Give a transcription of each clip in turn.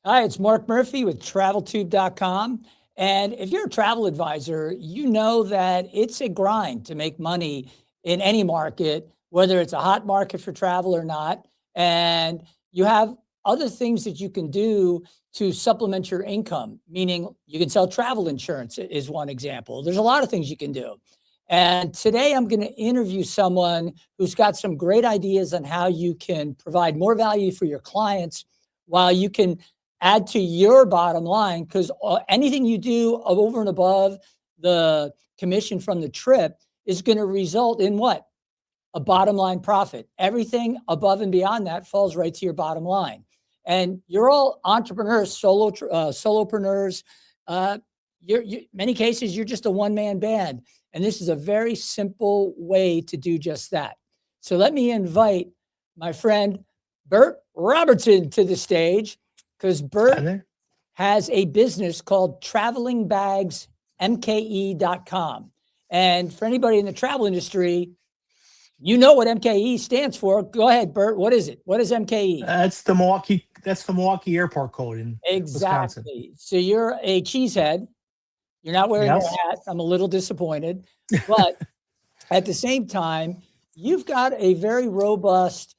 Hi, it's Mark Murphy with TravelTube.com. And if you're a travel advisor, you know that it's a grind to make money in any market, whether it's a hot market for travel or not. And you have other things that you can do to supplement your income, meaning you can sell travel insurance, is one example. There's a lot of things you can do. And today I'm going to interview someone who's got some great ideas on how you can provide more value for your clients while you can add to your bottom line, because anything you do over and above the commission from the trip is going to result in what? A bottom line profit. Everything above and beyond that falls right to your bottom line. And you're all entrepreneurs, solopreneurs. Many cases, you're just a one-man band. And this is a very simple way to do just that. So let me invite my friend Bert Robertson to the stage, because Bert has a business called Traveling Bags, MKE.com. And for anybody in the travel industry, you know what MKE stands for. Go ahead, Bert. What is it? What is MKE? That's the Milwaukee airport code in Wisconsin. Exactly. So you're a cheesehead. You're not wearing your Yes. hat. I'm a little disappointed. But at the same time, you've got a very robust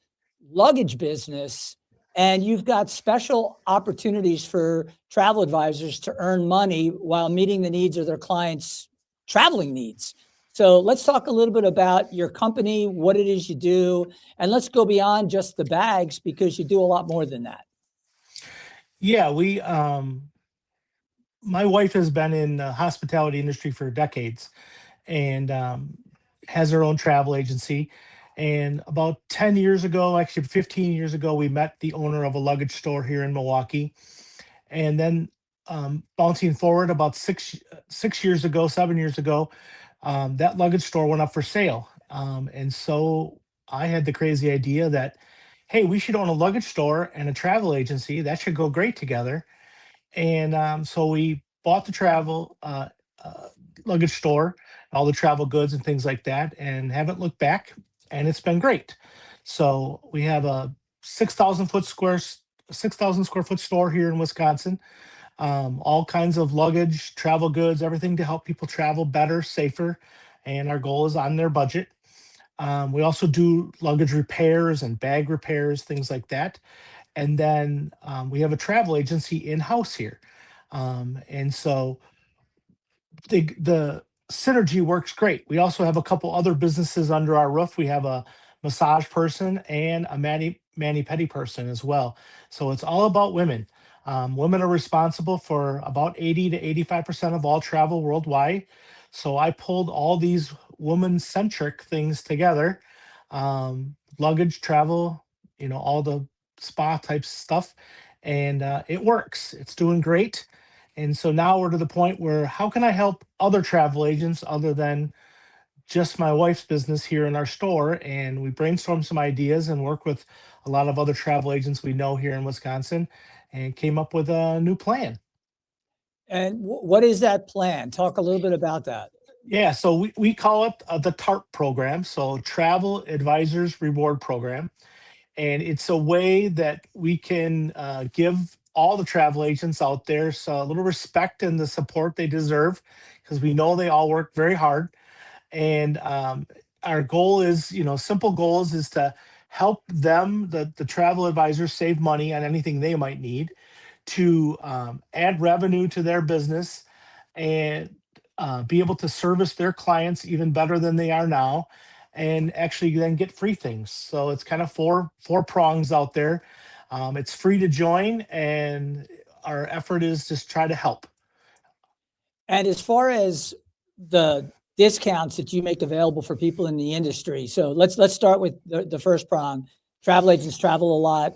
luggage business, and you've got special opportunities for travel advisors to earn money while meeting the needs of their clients' traveling needs. So let's talk a little bit about your company, what it is you do, and let's go beyond just the bags, because you do a lot more than that. Yeah, we my wife has been in the hospitality industry for decades and has her own travel agency. And about 10 years ago, actually 15 years ago, we met the owner of a luggage store here in Milwaukee. And then bouncing forward about 6 years ago, 7 years ago, that luggage store went up for sale. And so I had the crazy idea that, hey, we should own a luggage store and a travel agency. That should go great together. And so we bought the travel luggage store, all the travel goods and things like that, and haven't looked back. And it's been great. So we have a 6,000 square foot store here in Wisconsin. All kinds of luggage, travel goods, everything to help people travel better, safer, and our goal is on their budget. We also do luggage repairs and bag repairs, things like that. And then we have a travel agency in house here. And so the synergy works great. We also have a couple other businesses under our roof. We have a massage person and a mani pedi person as well. So it's all about women. Women are responsible for about 80 to 85% of all travel worldwide. So I pulled all these woman centric things together, luggage, travel, all the spa type stuff. And it works. It's doing great. And so now we're to the point where how can I help other travel agents other than just my wife's business here in our store? And we brainstormed some ideas and work with a lot of other travel agents we know here in Wisconsin and came up with a new plan. And what is that plan? Talk a little bit about that. Yeah, so we call it the TARP program, so Travel Advisors Reward Program. And it's a way that we can give all the travel agents out there so a little respect and the support they deserve, because we know they all work very hard. And our goal is, simple goals is to help them, the travel advisors, save money on anything they might need, to add revenue to their business, and be able to service their clients even better than they are now, and actually then get free things. So it's kind of four prongs out there. It's free to join, and our effort is just try to help. And as far as the discounts that you make available for people in the industry, so let's start with the first prong. Travel agents travel a lot.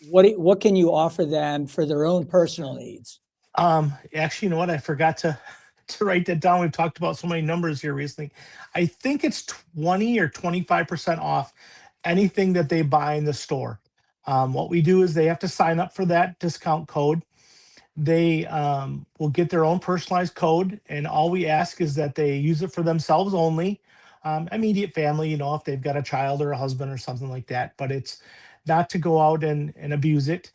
What can you offer them for their own personal needs? Actually, you know what? I forgot to to write that down. We've talked about so many numbers here recently. I think it's 20 or 25% off anything that they buy in the store. What we do is they have to sign up for that discount code. They will get their own personalized code, and all we ask is that they use it for themselves only. Immediate family, if they've got a child or a husband or something like that, but it's not to go out and abuse it.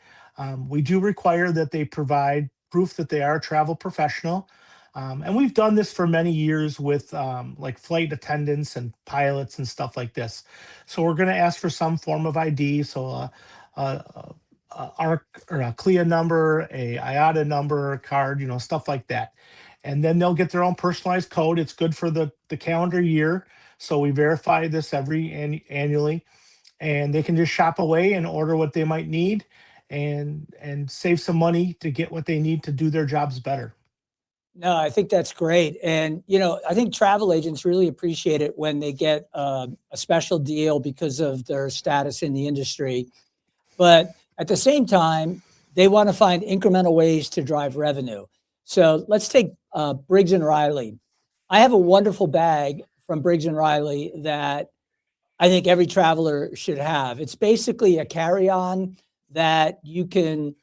We do require that they provide proof that they are a travel professional. And we've done this for many years with like flight attendants and pilots and stuff like this. So we're going to ask for some form of ID. So a ARC or a CLIA number, a IATA number, card, stuff like that. And then they'll get their own personalized code. It's good for the calendar year. So we verify this annually, and they can just shop away and order what they might need and save some money to get what they need to do their jobs better. No, I think that's great. And, I think travel agents really appreciate it when they get a special deal because of their status in the industry. But at the same time, they want to find incremental ways to drive revenue. So let's take Briggs and Riley. I have a wonderful bag from Briggs and Riley that I think every traveler should have. It's basically a carry-on that you can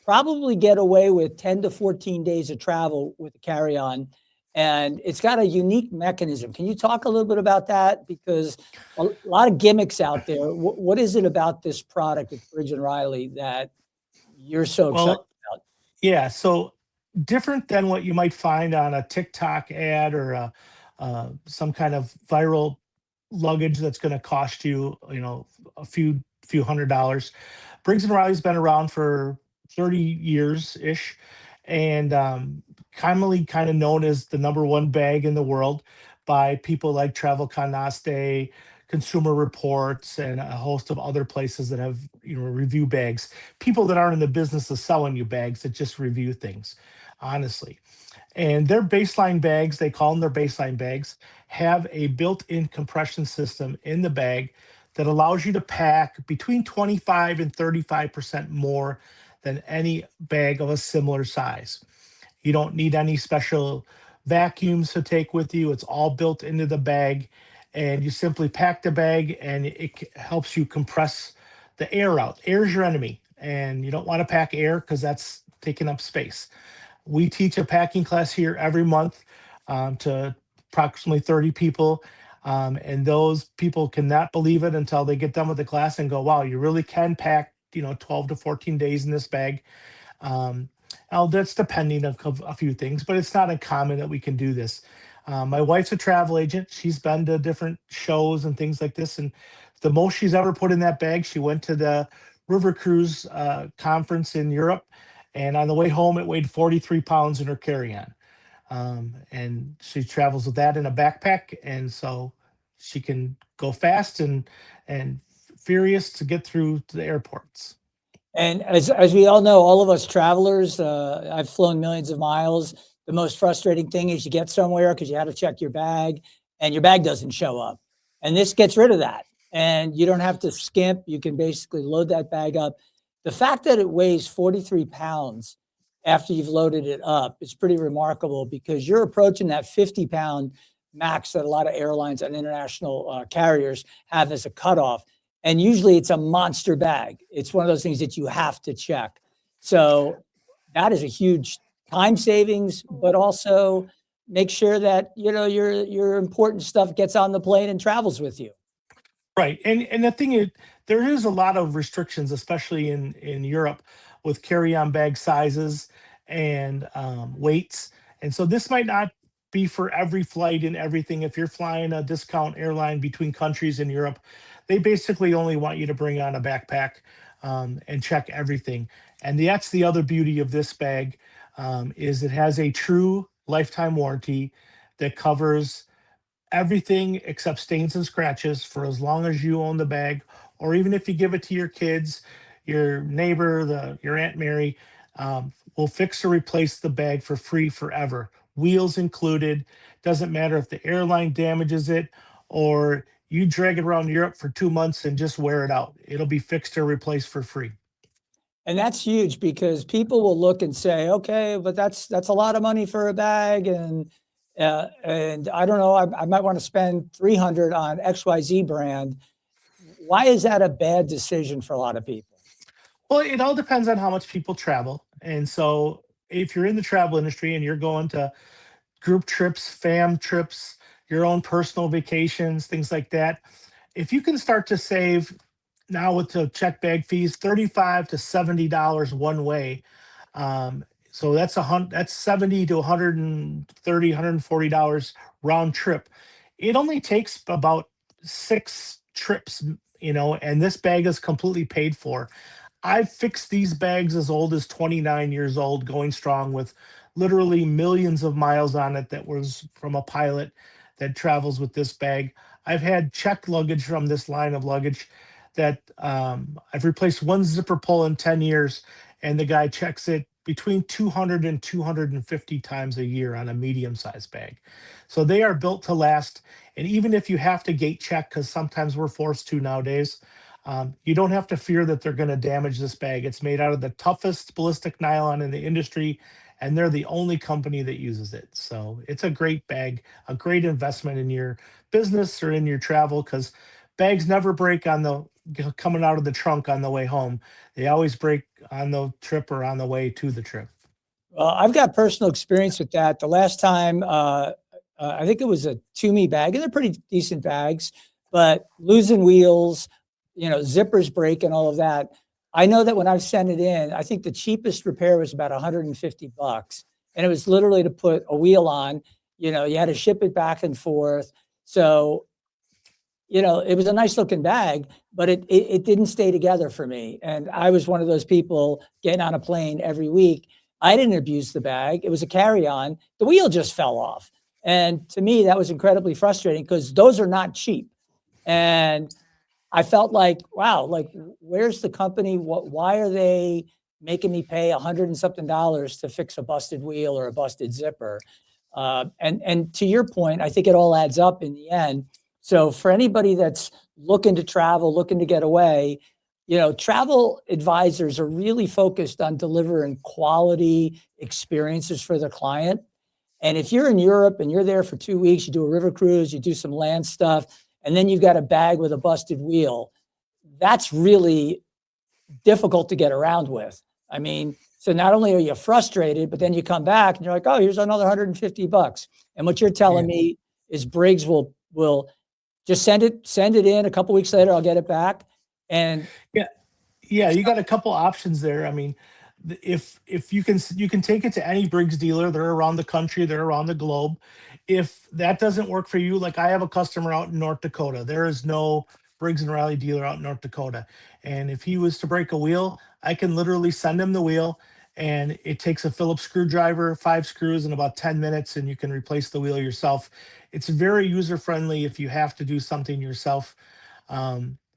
probably get away with 10 to 14 days of travel with a carry-on. And it's got a unique mechanism. Can you talk a little bit about that? Because a lot of gimmicks out there. What is it about this product at Briggs and Riley that you're so excited Well, about? yeah. So different than what you might find on a TikTok ad or some kind of viral luggage that's going to cost you, a few $100s. Briggs and Riley's been around for 30 years ish, and commonly kind of known as the number one bag in the world by people like Travel Canaste, Consumer Reports, and a host of other places that have review bags. People that aren't in the business of selling you bags, that just review things, honestly. And their baseline bags, they call them their baseline bags, have a built-in compression system in the bag that allows you to pack between 25 and 35% more than any bag of a similar size. You don't need any special vacuums to take with you. It's all built into the bag, and you simply pack the bag, and it helps you compress the air out. Air is your enemy, and you don't want to pack air because that's taking up space. We teach a packing class here every month to approximately 30 people. And those people cannot believe it until they get done with the class and go, wow, you really can pack, 12 to 14 days in this bag. Um, Now, that's depending on a few things, but it's not uncommon that we can do this. My wife's a travel agent. She's been to different shows and things like this. And the most she's ever put in that bag, she went to the River Cruise conference in Europe. And on the way home, it weighed 43 pounds in her carry on. And she travels with that in a backpack. And so she can go fast and furious to get through to the airports. And as we all know, all of us travelers, I've flown millions of miles. The most frustrating thing is you get somewhere because you had to check your bag and your bag doesn't show up. And this gets rid of that. And you don't have to skimp. You can basically load that bag up. The fact that it weighs 43 pounds after you've loaded it up is pretty remarkable because you're approaching that 50-pound max that a lot of airlines and international carriers have as a cutoff. And usually it's a monster bag. It's one of those things that you have to check. So that is a huge time savings, but also make sure that your important stuff gets on the plane and travels with you. Right. And the thing is, there is a lot of restrictions, especially in Europe, with carry-on bag sizes and weights. And so this might not be for every flight and everything. If you're flying a discount airline between countries in Europe, they basically only want you to bring on a backpack and check everything. And that's the other beauty of this bag, is it has a true lifetime warranty that covers everything except stains and scratches for as long as you own the bag, or even if you give it to your kids, your neighbor, your Aunt Mary, will fix or replace the bag for free forever. Wheels included. Doesn't matter if the airline damages it or you drag it around Europe for 2 months and just wear it out. It'll be fixed or replaced for free. And that's huge because people will look and say, okay, but that's a lot of money for a bag. And I don't know, I might want to spend 300 on XYZ brand. Why is that a bad decision for a lot of people? Well, it all depends on how much people travel. And so if you're in the travel industry and you're going to group trips, fam trips, your own personal vacations, things like that, if you can start to save now with the check bag fees, 35 to $70 one way. So that's 70 to 130, $140 round trip. It only takes about 6 trips, and this bag is completely paid for. I've fixed these bags as old as 29 years old, going strong with literally millions of miles on it that was from a pilot that travels with this bag. I've had checked luggage from this line of luggage that I've replaced one zipper pull in 10 years, and the guy checks it between 200 and 250 times a year on a medium sized bag. So they are built to last. And even if you have to gate check, because sometimes we're forced to nowadays, you don't have to fear that they're going to damage this bag. It's made out of the toughest ballistic nylon in the industry, and they're the only company that uses it. So it's a great bag, a great investment in your business or in your travel, because bags never break on the coming out of the trunk on the way home. They always break on the trip or on the way to the trip. Well, I've got personal experience with that. The last time, I think it was a Toomey bag, and they're pretty decent bags, but losing wheels, zippers break and all of that. I know that when I sent it in, I think the cheapest repair was about $150. And it was literally to put a wheel on, you had to ship it back and forth. So, it was a nice looking bag, but it didn't stay together for me. And I was one of those people getting on a plane every week. I didn't abuse the bag. It was a carry-on. The wheel just fell off. And to me, that was incredibly frustrating because those are not cheap. And I felt like, wow, like where's the company? Why are they making me pay $100 and something to fix a busted wheel or a busted zipper? And to your point, I think it all adds up in the end. So for anybody that's looking to travel, looking to get away, travel advisors are really focused on delivering quality experiences for their client. And if you're in Europe and you're there for 2 weeks, you do a river cruise, you do some land stuff, and then you've got a bag with a busted wheel, that's really difficult to get around with. I mean, so not only are you frustrated, but then you come back and you're like, oh, here's another $150. And what you're telling me is Briggs will just send it in a couple weeks later, I'll get it back. And yeah, you got a couple options there. I mean, if you can take it to any Briggs dealer. They're around the country, they're around the globe. If that doesn't work for you, like I have a customer out in North Dakota, there is no Briggs and Riley dealer out in North Dakota. And if he was to break a wheel, I can literally send him the wheel, and it takes a Phillips screwdriver, 5 screws in about 10 minutes, and you can replace the wheel yourself. It's very user friendly if you have to do something yourself.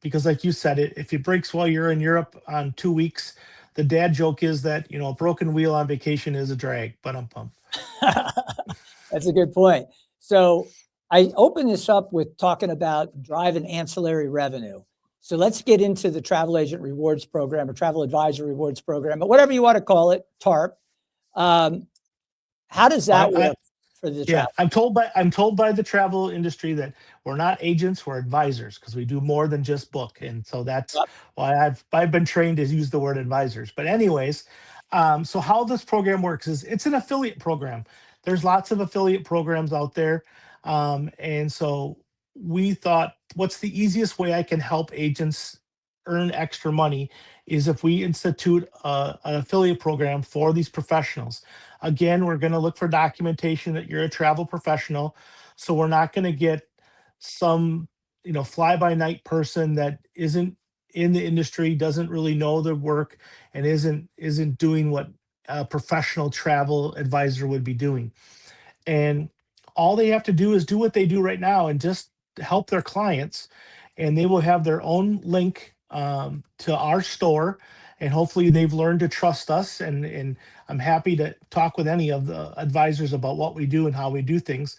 Because like you said, if it breaks while you're in Europe on 2 weeks, the dad joke is that, a broken wheel on vacation is a drag, but I'm pumped. That's a good point. So I open this up with talking about driving ancillary revenue. So let's get into the travel agent rewards program or travel advisor rewards program, but whatever you want to call it, TARP. How does that work for the travel? I'm told by the travel industry that we're not agents, we're advisors, because we do more than just book. And so that's why I've been trained to use the word advisors. But anyways, so how this program works is it's an affiliate program. There's lots of affiliate programs out there. And so we thought, what's the easiest way I can help agents earn extra money is if we institute an affiliate program for these professionals. Again, we're going to look for documentation that you're a travel professional. So we're not going to get some, fly by night person that isn't in the industry, doesn't really know the work, and isn't doing what a professional travel advisor would be doing. And all they have to do is do what they do right now and just help their clients, and they will have their own link to our store, and hopefully they've learned to trust us. And I'm happy to talk with any of the advisors about what we do and how we do things.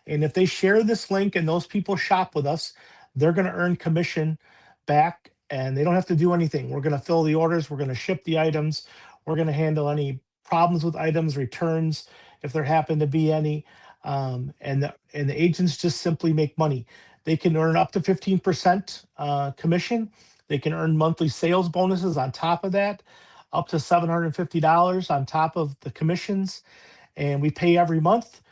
And if they share this link and those people shop with us, they're going to earn commission back, and they don't have to do anything. We're going to fill the orders, we're going to ship the items, we're going to handle any problems with items, returns, if there happen to be any. And the agents just simply make money. They can earn up to 15% commission. They can earn monthly sales bonuses on top of that, up to $750 on top of the commissions. And we pay every month,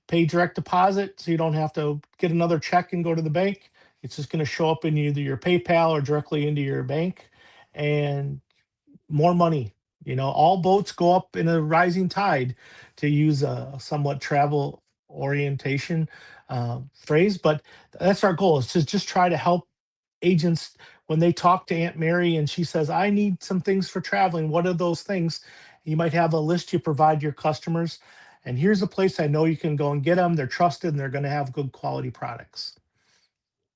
pay direct deposit, so you don't have to get another check and go to the bank. It's just going to show up in either your PayPal or directly into your bank, and more money. All boats go up in a rising tide, to use a somewhat travel orientation phrase. But that's our goal, is to just try to help agents when they talk to Aunt Mary and she says, I need some things for traveling. What are those things? You might have a list you provide your customers. And here's a place I know you can go and get them. They're trusted and they're going to have good quality products.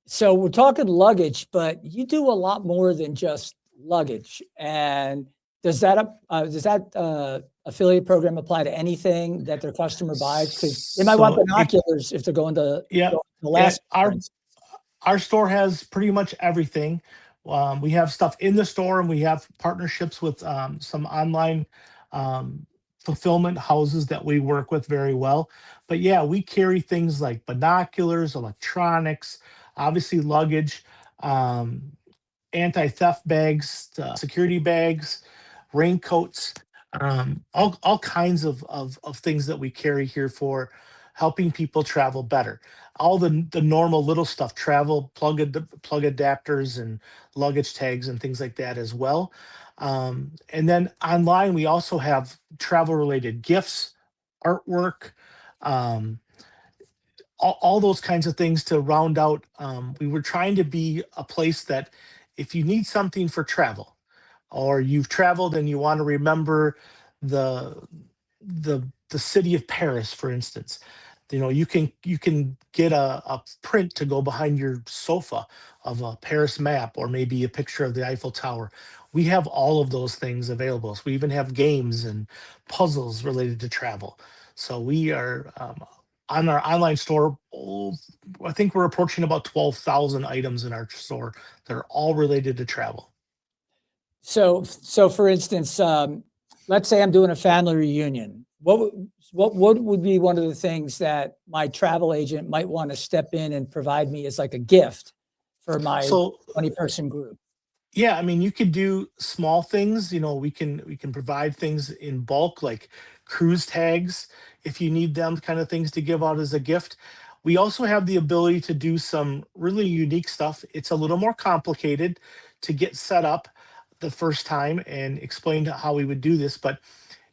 So we're talking luggage, but you do a lot more than just luggage. And does that affiliate program apply to anything that their customer buys? Because they might want So it, binoculars if they're yeah, going to yeah, Alaska, for our instance. our store has pretty much everything. We have stuff in the store, and we have partnerships with some online um, fulfillment houses that we work with very well. But yeah, we carry things like binoculars, electronics, obviously luggage, um, anti-theft bags, security bags, raincoats, all kinds of things that we carry here for helping people travel better. All the normal little stuff, travel plug adapters and luggage tags and things like that as well. And then online, we also have travel related gifts, artwork, um, all those kinds of things to round out. We were trying to be a place that if you need something for travel, or you've traveled and you want to remember the the city of Paris, for instance, you can get a print to go behind your sofa of a Paris map, or maybe a picture of the Eiffel Tower. We have all of those things available. So we even have games and puzzles related to travel. So we are on our online store. Oh, I think we're approaching about 12,000 items in our store that are all related to travel. So for instance, let's say I'm doing a family reunion. What would be one of the things that my travel agent might want to step in and provide me as like a gift for my So 20-person group? yeah, I mean, you could do small things. We can provide things in bulk, like cruise tags, if you need them, kind of things to give out as a gift. We also have the ability to do some really unique stuff. It's a little more complicated to get set up the first time and explain how we would do this, but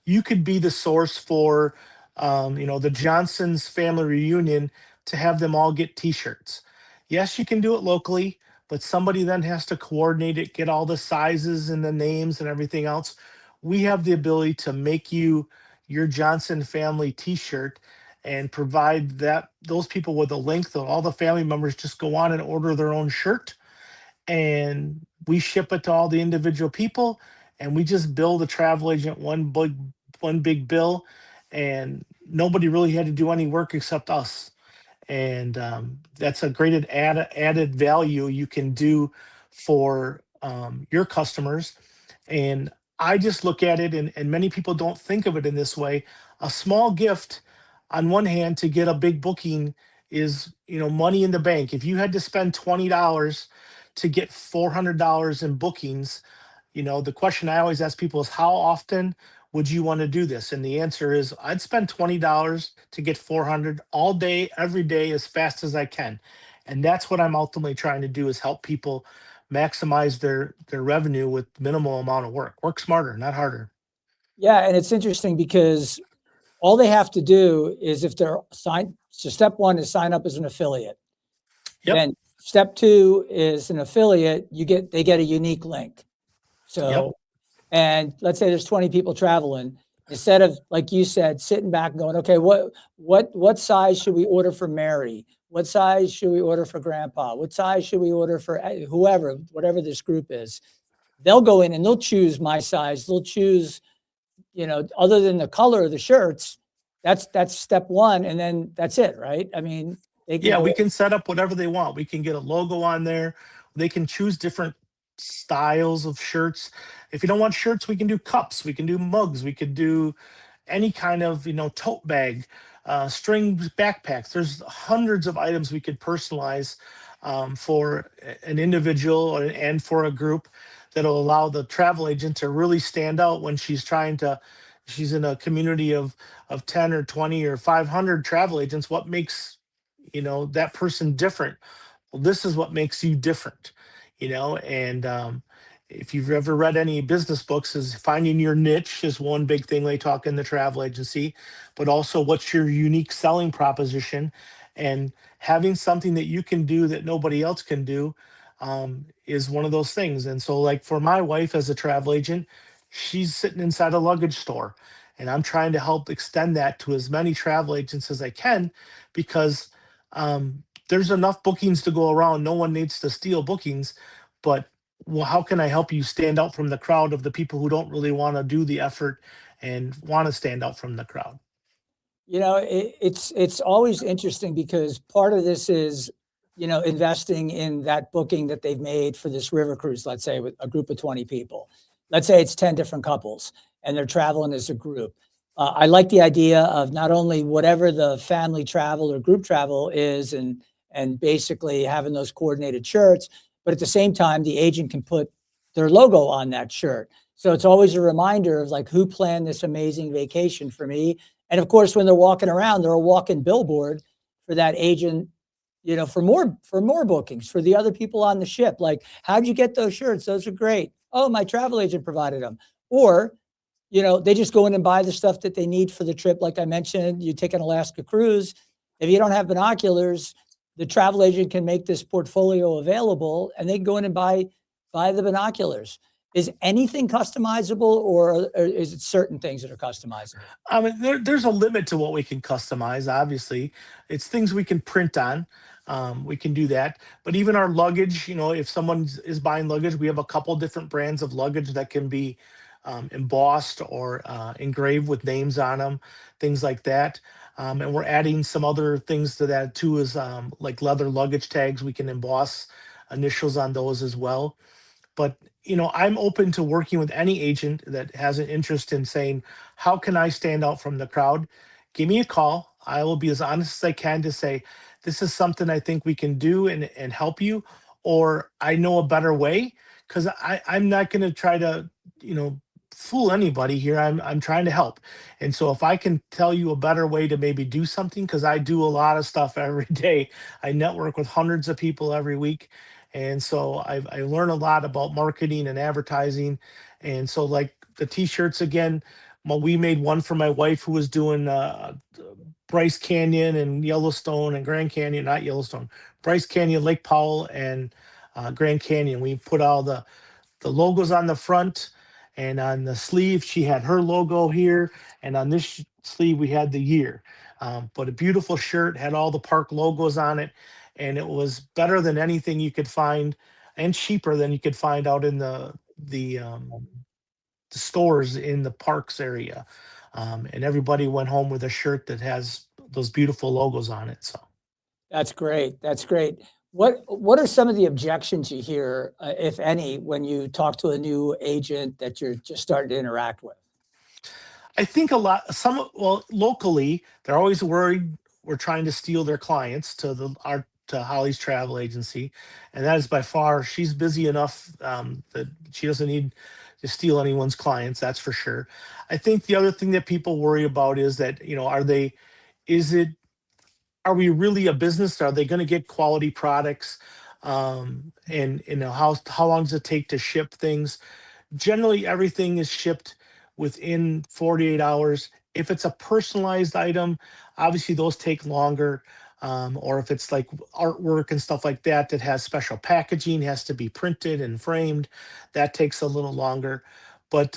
you could be the source for the Johnsons family reunion, to have them all get t-shirts. Yes, you can do it locally, but somebody then has to coordinate it, get all the sizes and the names and everything else. We have the ability to make you your Johnson family t-shirt, and provide that those people with a link that all the family members just go on and order their own shirt, and we ship it to all the individual people, and we just bill the travel agent one big bill, and nobody really had to do any work except us. And that's a great added value you can do for your customers. And I just look at it, and many people don't think of it in this way. A small gift, on one hand, to get a big booking is, money in the bank. If you had to spend $20 to get $400 in bookings, the question I always ask people is, how often would you want to do this? And the answer is, I'd spend $20 to get 400 all day, every day, as fast as I can. And that's what I'm ultimately trying to do, is help people maximize their revenue with minimal amount of work. Work smarter, not harder. Yeah, and it's interesting because all they have to do is if they're signed. So step one is sign up as an affiliate. Yep. Then step two is an affiliate. They get a unique link. Yep. So, and let's say there's 20 people traveling. Instead of, like you said, sitting back and going, okay, what size should we order for Mary? What size should we order for Grandpa? What size should we order for whoever, whatever this group is? They'll go in and they'll choose my size. They'll choose, other than the color of the shirts. That's step one, and then that's it, right? I mean, they can Yeah, we go. can set up whatever they want. We can get a logo on there. They can choose different styles of shirts. If you don't want shirts, we can do cups. We can do mugs. We could do any kind of tote bag, string backpacks. There's hundreds of items we could personalize for an individual, and for a group, that'll allow the travel agent to really stand out when she's in a community of 10 or 20 or 500 travel agents. What makes that person different? well, this is what makes you different, and if you've ever read any business books, is finding your niche is one big thing they talk in the travel agency, but also what's your unique selling proposition, and having something that you can do that nobody else can do is one of those things. And so, like for my wife as a travel agent, she's sitting inside a luggage store, and I'm trying to help extend that to as many travel agents as I can, because there's enough bookings to go around. No one needs to steal bookings, but well, how can I help you stand out from the crowd of the people who don't really want to do the effort and want to stand out from the crowd? It's always interesting because part of this is, investing in that booking that they've made for this river cruise, let's say with a group of 20 people. Let's say it's 10 different couples and they're traveling as a group. I like the idea of not only whatever the family travel or group travel is, and basically having those coordinated shirts, but at the same time, the agent can put their logo on that shirt. So it's always a reminder of like who planned this amazing vacation for me. And of course, when they're walking around, they're a walking billboard for that agent, for more bookings for the other people on the ship. Like, how'd you get those shirts? Those are great. Oh, my travel agent provided them. Or, they just go in and buy the stuff that they need for the trip. Like I mentioned, you take an Alaska cruise. If you don't have binoculars, the travel agent can make this portfolio available and they can go in and buy the binoculars. Is anything customizable, or is it certain things that are customizable? I mean, there's a limit to what we can customize. Obviously, it's things we can print on. We can do that. But even our luggage, if someone is buying luggage, we have a couple different brands of luggage that can be embossed or engraved with names on them, things like that. And we're adding some other things to that too, is like leather luggage tags. We can emboss initials on those as well. But I'm open to working with any agent that has an interest in saying, how can I stand out from the crowd? Give me a call. I will be as honest as I can to say, this is something I think we can do and help you, or I know a better way. Because I'm not going to try to, you know, fool anybody here. I'm trying to help. And so if I can tell you a better way to maybe do something, because I do a lot of stuff every day. I network with hundreds of people every week, and so I learn a lot about marketing and advertising. And so, like the t-shirts again, we made one for my wife who was doing Bryce Canyon and Yellowstone and Grand Canyon, not Yellowstone, Bryce Canyon, Lake Powell, and Grand Canyon. We put all the logos on the front, and on the sleeve she had her logo here, and on this sleeve we had the year. But a beautiful shirt, had all the park logos on it, and it was better than anything you could find, and cheaper than you could find out in the stores in the parks area. And everybody went home with a shirt that has those beautiful logos on it. So That's great. That's great. What are some of the objections you hear, if any, when you talk to a new agent that you're just starting to interact with? I think a lot, well, locally, they're always worried we're trying to steal their clients to to Holly's travel agency, and that is by far, she's busy enough that she doesn't need to steal anyone's clients. That's for sure. I think the other thing that people worry about is that, is it, are we really a business? Are they going to get quality products? And how long does it take to ship things? Generally everything is shipped within 48 hours. If it's a personalized item, obviously those take longer. Or if it's like artwork and stuff like that that has special packaging, has to be printed and framed, that takes a little longer. But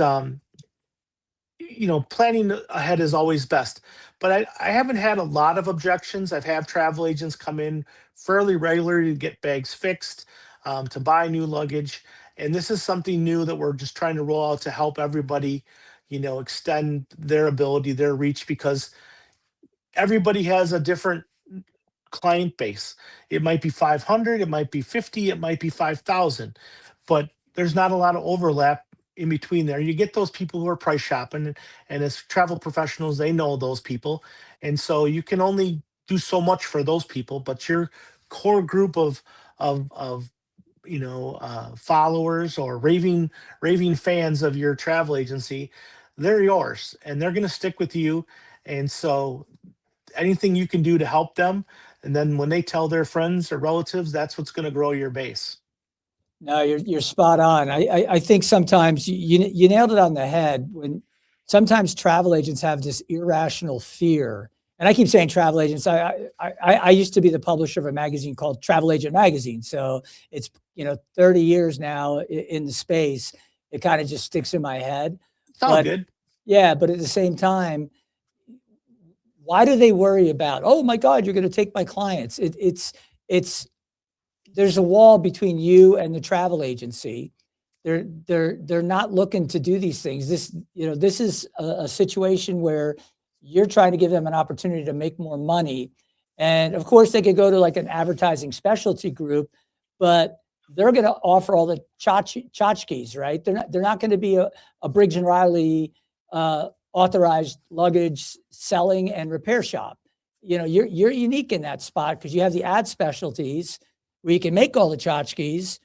planning ahead is always best. But I haven't had a lot of objections. I've had travel agents come in fairly regularly to get bags fixed, to buy new luggage. And this is something new that we're just trying to roll out to help everybody, extend their ability, their reach, because everybody has a different client base. It might be 500, it might be 50, it might be 5,000, but there's not a lot of overlap in between there. You get those people who are price shopping, and as travel professionals, they know those people. And so you can only do so much for those people, but your core group of followers or raving fans of your travel agency, they're yours and they're going to stick with you. And so anything you can do to help them, And then when they tell their friends or relatives, that's what's going to grow your base. No, you're spot on. I think sometimes you nailed it on the head when sometimes travel agents have this irrational fear. And I keep saying travel agents. I used to be the publisher of a magazine called Travel Agent Magazine. So it's 30 years now in the space. It kind of just sticks in my head. It's all But good. yeah, but at the same time, why do they worry about, oh my God, you're going to take my clients? It's there's a wall between you and the travel agency. They're not looking to do these things. This is a situation where you're trying to give them an opportunity to make more money. And of course they could go to like an advertising specialty group, but they're going to offer all the tchotchkes, right? They're not going to be a Briggs and Riley authorized luggage selling and repair shop. You're unique in that spot because you have the ad specialties where you can make all the tchotchkes,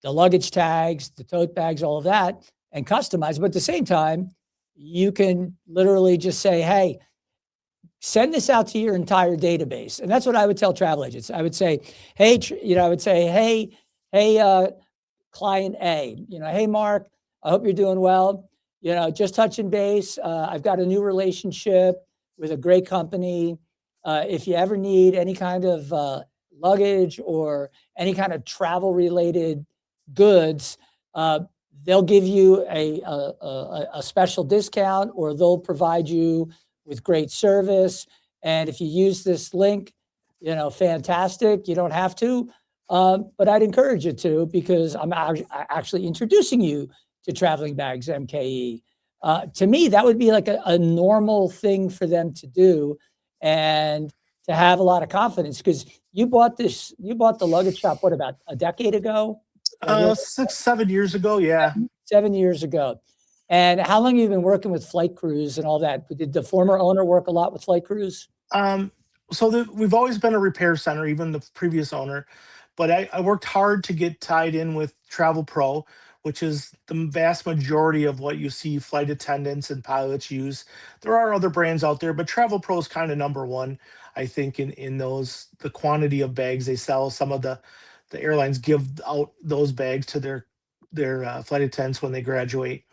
the luggage tags, the tote bags, all of that, and customize. But at the same time, you can literally just say, hey, send this out to your entire database. And that's what I would tell travel agents. I would say, hey, client A, hey, Mark, I hope you're doing well. Just touching base. I've got a new relationship with a great company. If you ever need any kind of luggage or any kind of travel related goods, they'll give you a special discount, or they'll provide you with great service. And if you use this link, fantastic. You don't have to, but I'd encourage you to, because I'm actually introducing you to Traveling Bags MKE. To me, that would be like a normal thing for them to do, and to have a lot of confidence, because you bought the luggage shop, what, about a decade ago? 6, 7 years ago. Yeah. 7 years ago. And how long have you been working with flight crews and all that? Did the former owner work a lot with flight crews? So we've always been a repair center, even the previous owner, but I worked hard to get tied in with Travel Pro, which is the vast majority of what you see flight attendants and pilots use. There are other brands out there, but Travel Pro is kind of number one, I think, in the quantity of bags they sell. Some of the airlines give out those bags to their flight attendants when they graduate.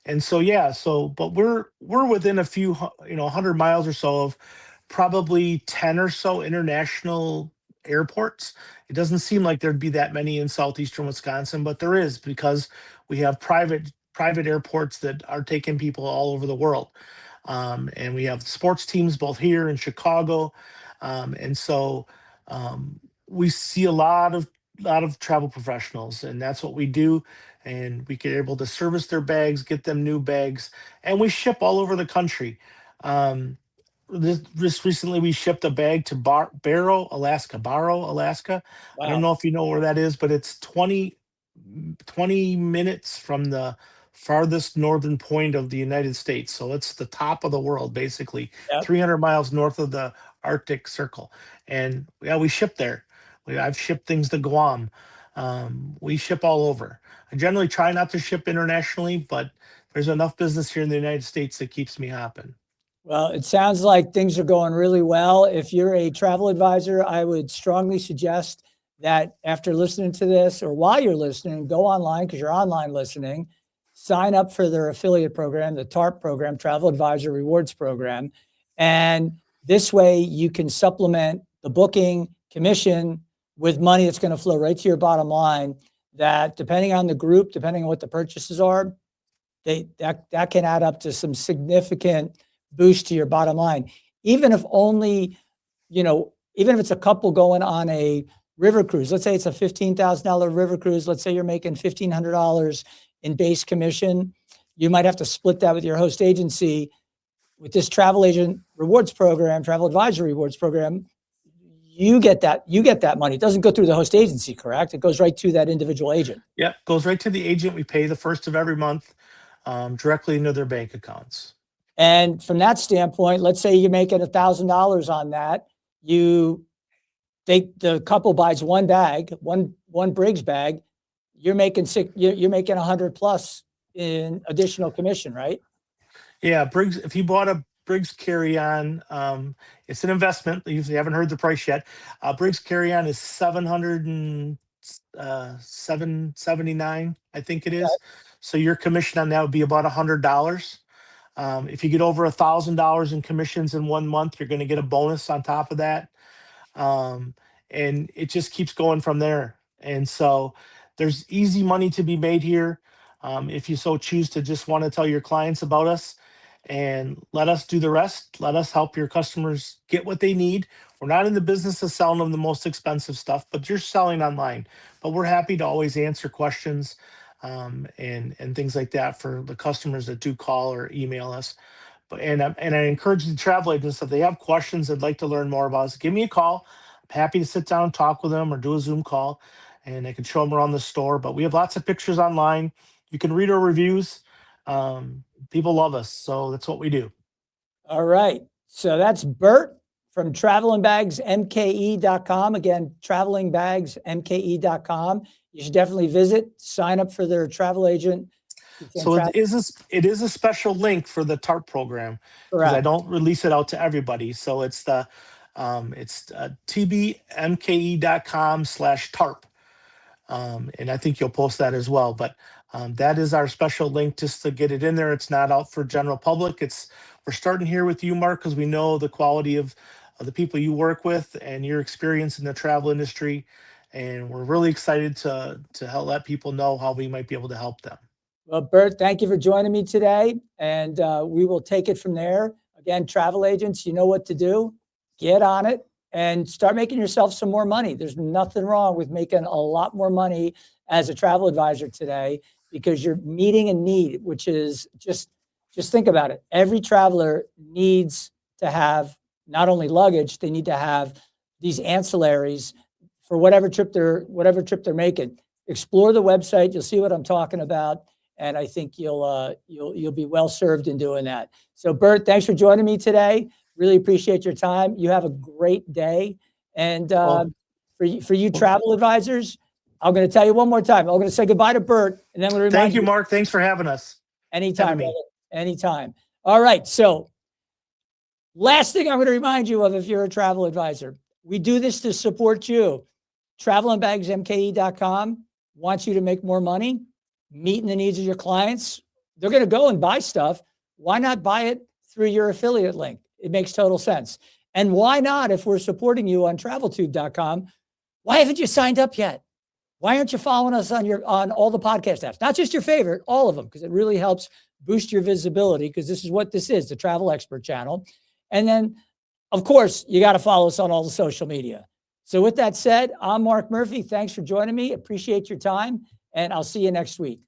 And so, yeah, but we're within a few 100 miles or so of probably 10 or so international airports. It doesn't seem like there'd be that many in southeastern Wisconsin, but there is, because we have private airports that are taking people all over the world. And we have sports teams both here in Chicago. And so we see a lot of travel professionals, and that's what we do. And we get able to service their bags, get them new bags, and we ship all over the country. Um, just recently, we shipped a bag to Barrow, Alaska. I don't Wow. know if you know where that is, but it's 20 minutes from the farthest northern point of the United States. So it's the top of the world, basically, Yep. 300 miles north of the Arctic Circle. And yeah, we ship there. I've shipped things to Guam. We ship all over. I generally try not to ship internationally, but there's enough business here in the United States that keeps me hopping. Well, it sounds like things are going really well. If you're a travel advisor, I would strongly suggest that after listening to this, or while you're listening, go online, because you're online listening, sign up for their affiliate program, the TARP program, Travel Advisor Rewards Program. And this way you can supplement the booking commission with money that's going to flow right to your bottom line, that depending on the group, depending on what the purchases are, that can add up to some significant boost to your bottom line. Even if only, even if it's a couple going on a river cruise, let's say it's a $15,000 river cruise. Let's say you're making $1,500 in base commission. You might have to split that with your host agency. With this travel agent rewards program, travel advisory rewards program, you get that money. It doesn't go through the host agency, correct? It goes right to that individual agent. Yep, goes right to the agent. We pay the first of every month directly into their bank accounts. And from that standpoint, let's say you're making $1,000 on that. The couple buys one bag, one Briggs bag. You're making 100 plus in additional commission, right? Yeah, Briggs. If he bought Briggs carry-on. It's an investment. You haven't heard the price yet. Briggs carry-on is 779, I think it is. So your commission on that would be about $100. If you get over $1,000 in commissions in 1 month, you're going to get a bonus on top of that. um, and it just keeps going from there. And so there's easy money to be made here. If you so choose to just want to tell your clients about us and let us do the rest, let us help your customers get what they need. We're not in the business of selling them the most expensive stuff, but you're selling online. But we're happy to always answer questions and things like that for the customers that do call or email us. But and I encourage the travel agents, if they have questions, they'd like to learn more about us, give me a call. I'm happy to sit down and talk with them or do a Zoom call, and I can show them around the store. But we have lots of pictures online. You can read our reviews. People love us, so that's what we do. All right. So that's Bert from travelingbagsmke.com. Again, travelingbagsmke.com. You should definitely visit, sign up for their travel agent. So it is a special link for the TARP program because I don't release it out to everybody. So it's the tbmke.com/TARP. And I think you'll post that as well. But that is our special link just to get it in there. It's not out for general public. We're starting here with you, Mark, because we know the quality of the people you work with and your experience in the travel industry. And we're really excited to help let people know how we might be able to help them. Well, Bert, thank you for joining me today. And we will take it from there. Again, travel agents, you know what to do. Get on it and start making yourself some more money. There's nothing wrong with making a lot more money as a travel advisor today because you're meeting a need, which is just think about it. Every traveler needs to have not only luggage, they need to have these ancillaries for whatever trip they're making. Explore the website. You'll see what I'm talking about. And I think you'll be well served in doing that. So Bert, thanks for joining me today. Really appreciate your time. You have a great day. And for you travel advisors, I'm going to tell you one more time. I'm going to say goodbye to Bert, and then I'm going to remind Thank you, Mark. Thanks for having us. Anytime, brother. Anytime. All right. So last thing I'm going to remind you of if you're a travel advisor, we do this to support you. Travelingbagsmke.com wants you to make more money, meeting the needs of your clients. They're going to go and buy stuff. Why not buy it through your affiliate link? It makes total sense. And why not, if we're supporting you on traveltube.com, why haven't you signed up yet? Why aren't you following us on all the podcast apps? Not just your favorite, all of them, because it really helps boost your visibility, because this is what this is, the Travel Expert channel. And then, of course, you got to follow us on all the social media. So with that said, I'm Mark Murphy. Thanks for joining me. Appreciate your time, and I'll see you next week.